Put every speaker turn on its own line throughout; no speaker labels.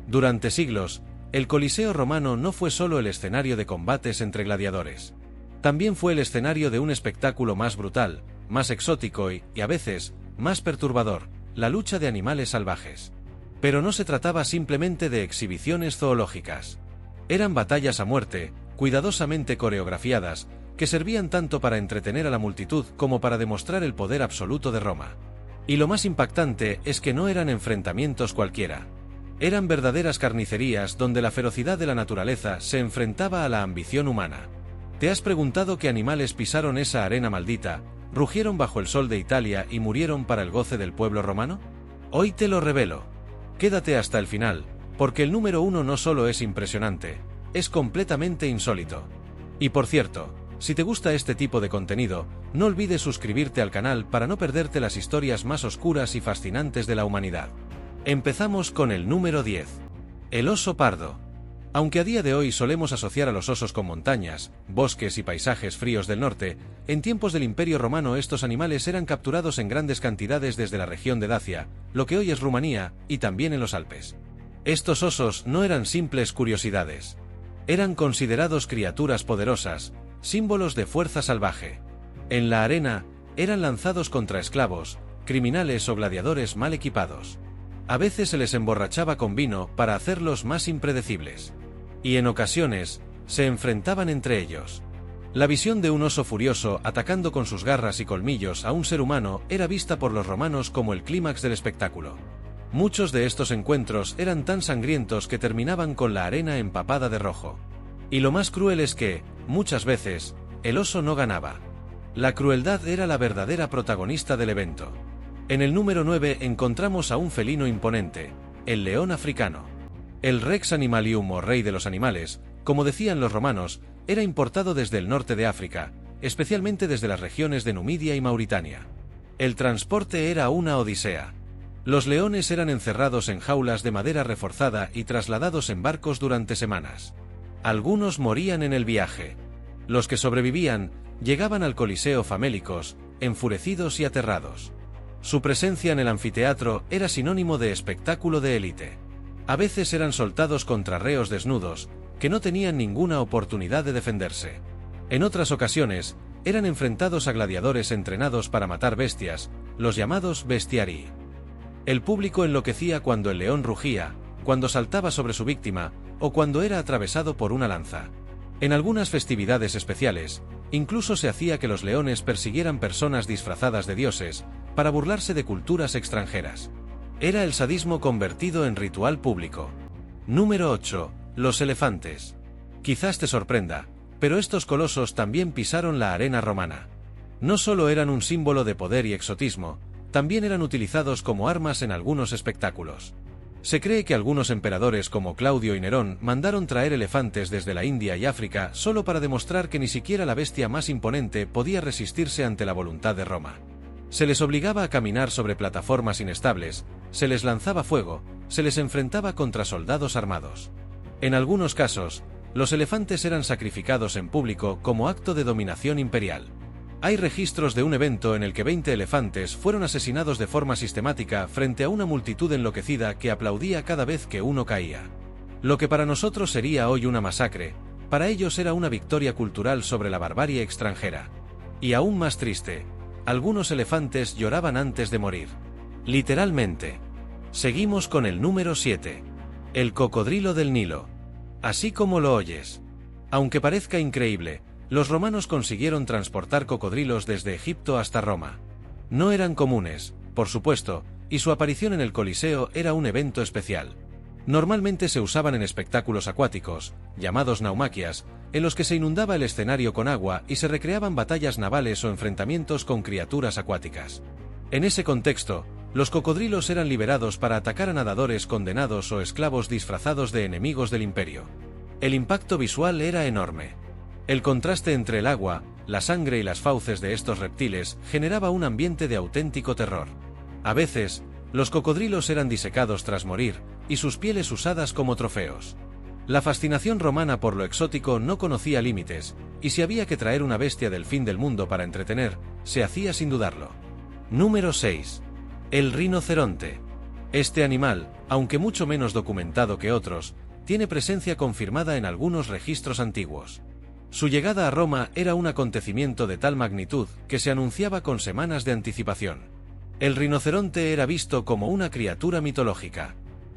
Durante siglos, el Coliseo romano no fue solo el escenario de combates entre gladiadores. También fue el escenario de un espectáculo más brutal, más exótico y, a veces, más perturbador, la lucha de animales salvajes. Pero no se trataba simplemente de exhibiciones zoológicas. Eran batallas a muerte, cuidadosamente coreografiadas, que servían tanto para entretener a la multitud como para demostrar el poder absoluto de Roma. Y lo más impactante es que no eran enfrentamientos cualquiera. Eran verdaderas carnicerías donde la ferocidad de la naturaleza se enfrentaba a la ambición humana. ¿Te has preguntado qué animales pisaron esa arena maldita, rugieron bajo el sol de Italia y murieron para el goce del pueblo romano? Hoy te lo revelo. Quédate hasta el final, porque el número 1 no solo es impresionante, es completamente insólito. Y por cierto, si te gusta este tipo de contenido, no olvides suscribirte al canal para no perderte las historias más oscuras y fascinantes de la humanidad. Empezamos con el número 10. El oso pardo. Aunque a día de hoy solemos asociar a los osos con montañas, bosques y paisajes fríos del norte, en tiempos del Imperio Romano estos animales eran capturados en grandes cantidades desde la región de Dacia, lo que hoy es Rumanía, y también en los Alpes. Estos osos no eran simples curiosidades. Eran considerados criaturas poderosas, símbolos de fuerza salvaje. En la arena, eran lanzados contra esclavos, criminales o gladiadores mal equipados. A veces se les emborrachaba con vino para hacerlos más impredecibles. Y en ocasiones, se enfrentaban entre ellos. La visión de un oso furioso atacando con sus garras y colmillos a un ser humano era vista por los romanos como el clímax del espectáculo. Muchos de estos encuentros eran tan sangrientos que terminaban con la arena empapada de rojo. Y lo más cruel es que, muchas veces, el oso no ganaba. La crueldad era la verdadera protagonista del evento. En el número 9 encontramos a un felino imponente, el león africano. El Rex Animalium o rey de los animales, como decían los romanos, era importado desde el norte de África, especialmente desde las regiones de Numidia y Mauritania. El transporte era una odisea. Los leones eran encerrados en jaulas de madera reforzada y trasladados en barcos durante semanas. Algunos morían en el viaje. Los que sobrevivían llegaban al Coliseo famélicos, enfurecidos y aterrados. Su presencia en el anfiteatro era sinónimo de espectáculo de élite. A veces eran soltados contra reos desnudos, que no tenían ninguna oportunidad de defenderse. En otras ocasiones, eran enfrentados a gladiadores entrenados para matar bestias, los llamados bestiarii. El público enloquecía cuando el león rugía, cuando saltaba sobre su víctima, o cuando era atravesado por una lanza. En algunas festividades especiales, incluso se hacía que los leones persiguieran personas disfrazadas de dioses, para burlarse de culturas extranjeras. Era el sadismo convertido en ritual público. Número 8. Los elefantes. Quizás te sorprenda, pero estos colosos también pisaron la arena romana. No solo eran un símbolo de poder y exotismo, también eran utilizados como armas en algunos espectáculos. Se cree que algunos emperadores como Claudio y Nerón mandaron traer elefantes desde la India y África solo para demostrar que ni siquiera la bestia más imponente podía resistirse ante la voluntad de Roma. Se les obligaba a caminar sobre plataformas inestables, se les lanzaba fuego, se les enfrentaba contra soldados armados. En algunos casos, los elefantes eran sacrificados en público como acto de dominación imperial. Hay registros de un evento en el que 20 elefantes fueron asesinados de forma sistemática frente a una multitud enloquecida que aplaudía cada vez que uno caía. Lo que para nosotros sería hoy una masacre, para ellos era una victoria cultural sobre la barbarie extranjera. Y aún más triste, algunos elefantes lloraban antes de morir. Literalmente. Seguimos con el número 7. El cocodrilo del Nilo. Así como lo oyes. Aunque parezca increíble, los romanos consiguieron transportar cocodrilos desde Egipto hasta Roma. No eran comunes, por supuesto, y su aparición en el Coliseo era un evento especial. Normalmente se usaban en espectáculos acuáticos, llamados naumaquias, en los que se inundaba el escenario con agua y se recreaban batallas navales o enfrentamientos con criaturas acuáticas. En ese contexto, los cocodrilos eran liberados para atacar a nadadores condenados o esclavos disfrazados de enemigos del imperio. El impacto visual era enorme. El contraste entre el agua, la sangre y las fauces de estos reptiles generaba un ambiente de auténtico terror. A veces, los cocodrilos eran disecados tras morir, y sus pieles usadas como trofeos. La fascinación romana por lo exótico no conocía límites, y si había que traer una bestia del fin del mundo para entretener, se hacía sin dudarlo. Número 6. El rinoceronte. Este animal, aunque mucho menos documentado que otros, tiene presencia confirmada en algunos registros antiguos. Su llegada a Roma era un acontecimiento de tal magnitud que se anunciaba con semanas de anticipación. El rinoceronte era visto como una criatura mitológica.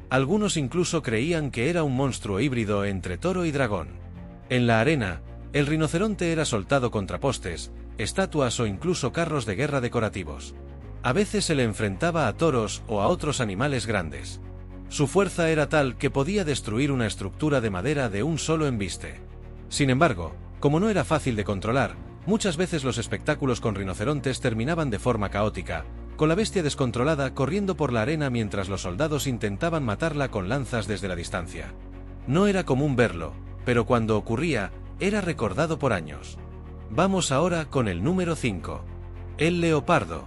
Algunos incluso creían que era un monstruo híbrido entre toro y dragón. En la arena, el rinoceronte era soltado contra postes, estatuas o incluso carros de guerra decorativos. A veces se le enfrentaba a toros o a otros animales grandes. Su fuerza era tal que podía destruir una estructura de madera de un solo embiste. Sin embargo, como no era fácil de controlar, muchas veces los espectáculos con rinocerontes terminaban de forma caótica, con la bestia descontrolada corriendo por la arena mientras los soldados intentaban matarla con lanzas desde la distancia. No era común verlo, pero cuando ocurría, era recordado por años. Vamos ahora con el número 5. El leopardo.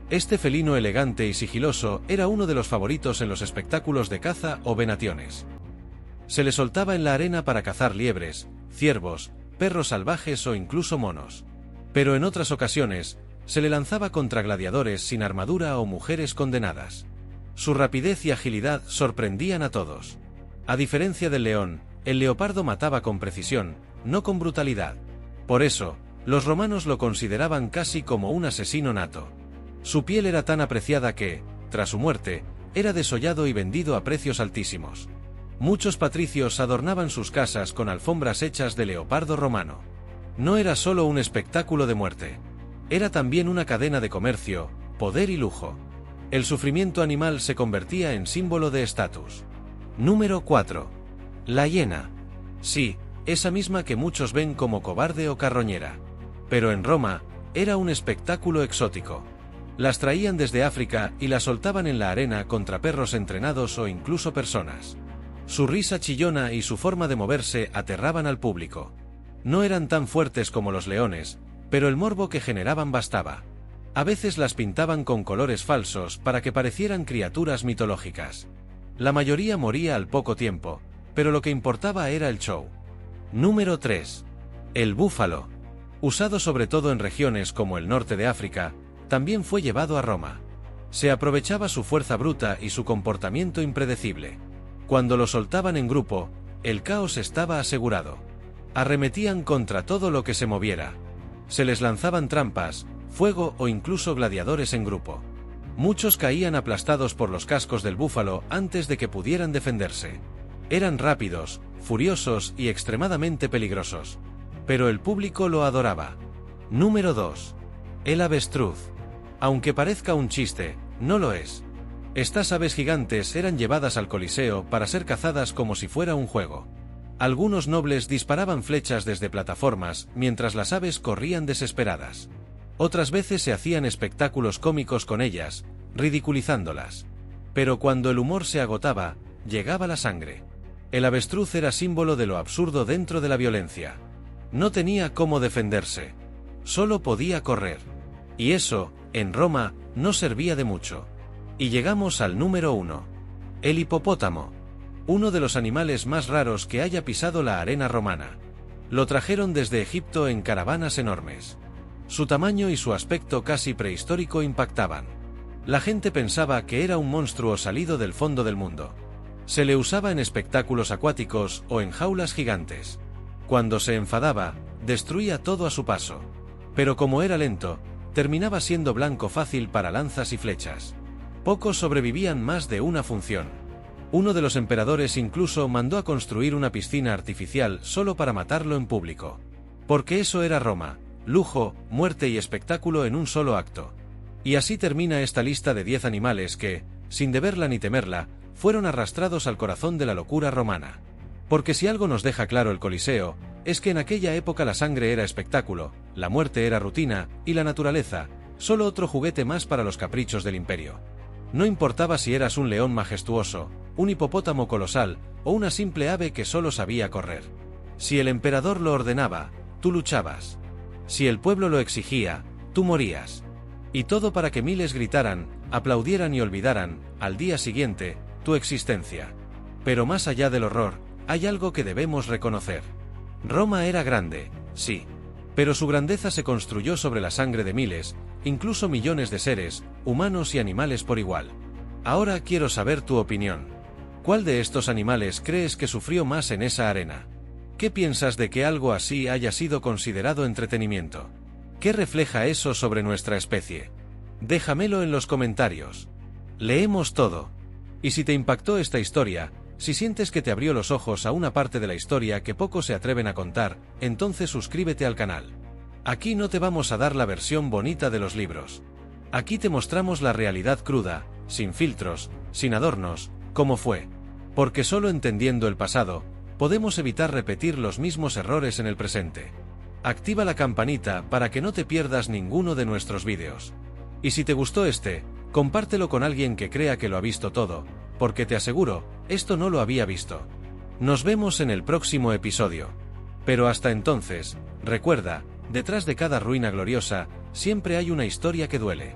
Este felino elegante y sigiloso era uno de los favoritos en los espectáculos de caza o venaciones. Se le soltaba en la arena para cazar liebres, ciervos, perros salvajes o incluso monos. Pero en otras ocasiones, se le lanzaba contra gladiadores sin armadura o mujeres condenadas. Su rapidez y agilidad sorprendían a todos. A diferencia del león, el leopardo mataba con precisión, no con brutalidad. Por eso, los romanos lo consideraban casi como un asesino nato. Su piel era tan apreciada que, tras su muerte, era desollado y vendido a precios altísimos. Muchos patricios adornaban sus casas con alfombras hechas de leopardo romano. No era solo un espectáculo de muerte. Era también una cadena de comercio, poder y lujo. El sufrimiento animal se convertía en símbolo de estatus. Número 4. La hiena. Sí, esa misma que muchos ven como cobarde o carroñera. Pero en Roma, era un espectáculo exótico. Las traían desde África y las soltaban en la arena contra perros entrenados o incluso personas. Su risa chillona y su forma de moverse aterraban al público. No eran tan fuertes como los leones, pero el morbo que generaban bastaba. A veces las pintaban con colores falsos para que parecieran criaturas mitológicas. La mayoría moría al poco tiempo, pero lo que importaba era el show. Número 3. El búfalo. Usado sobre todo en regiones como el norte de África, también fue llevado a Roma. Se aprovechaba su fuerza bruta y su comportamiento impredecible. Cuando lo soltaban en grupo, el caos estaba asegurado. Arremetían contra todo lo que se moviera. Se les lanzaban trampas, fuego o incluso gladiadores en grupo. Muchos caían aplastados por los cascos del búfalo antes de que pudieran defenderse. Eran rápidos, furiosos y extremadamente peligrosos. Pero el público lo adoraba. Número 2. El avestruz. Aunque parezca un chiste, no lo es. Estas aves gigantes eran llevadas al Coliseo para ser cazadas como si fuera un juego. Algunos nobles disparaban flechas desde plataformas mientras las aves corrían desesperadas. Otras veces se hacían espectáculos cómicos con ellas, ridiculizándolas. Pero cuando el humor se agotaba, llegaba la sangre. El avestruz era símbolo de lo absurdo dentro de la violencia. No tenía cómo defenderse. Solo podía correr. Y eso, en Roma, no servía de mucho. Y llegamos al número 1. El hipopótamo. Uno de los animales más raros que haya pisado la arena romana. Lo trajeron desde Egipto en caravanas enormes. Su tamaño y su aspecto casi prehistórico impactaban. La gente pensaba que era un monstruo salido del fondo del mundo. Se le usaba en espectáculos acuáticos o en jaulas gigantes. Cuando se enfadaba, destruía todo a su paso. Pero como era lento, terminaba siendo blanco fácil para lanzas y flechas. Pocos sobrevivían más de una función. Uno de los emperadores incluso mandó a construir una piscina artificial solo para matarlo en público. Porque eso era Roma, lujo, muerte y espectáculo en un solo acto. Y así termina esta lista de 10 animales que, sin deberla ni temerla, fueron arrastrados al corazón de la locura romana. Porque si algo nos deja claro el Coliseo, es que en aquella época la sangre era espectáculo, la muerte era rutina, y la naturaleza, solo otro juguete más para los caprichos del imperio. No importaba si eras un león majestuoso, un hipopótamo colosal, o una simple ave que solo sabía correr. Si el emperador lo ordenaba, tú luchabas. Si el pueblo lo exigía, tú morías. Y todo para que miles gritaran, aplaudieran y olvidaran, al día siguiente, tu existencia. Pero más allá del horror, hay algo que debemos reconocer. Roma era grande, sí. Pero su grandeza se construyó sobre la sangre de miles, incluso millones de seres, humanos y animales por igual. Ahora quiero saber tu opinión. ¿Cuál de estos animales crees que sufrió más en esa arena? ¿Qué piensas de que algo así haya sido considerado entretenimiento? ¿Qué refleja eso sobre nuestra especie? Déjamelo en los comentarios. Leemos todo. Y si te impactó esta historia, si sientes que te abrió los ojos a una parte de la historia que pocos se atreven a contar, entonces suscríbete al canal. Aquí no te vamos a dar la versión bonita de los libros. Aquí te mostramos la realidad cruda, sin filtros, sin adornos, como fue. Porque solo entendiendo el pasado, podemos evitar repetir los mismos errores en el presente. Activa la campanita para que no te pierdas ninguno de nuestros vídeos. Y si te gustó compártelo con alguien que crea que lo ha visto todo, porque te aseguro, esto no lo había visto. Nos vemos en el próximo episodio. Pero hasta entonces, recuerda, detrás de cada ruina gloriosa, siempre hay una historia que duele.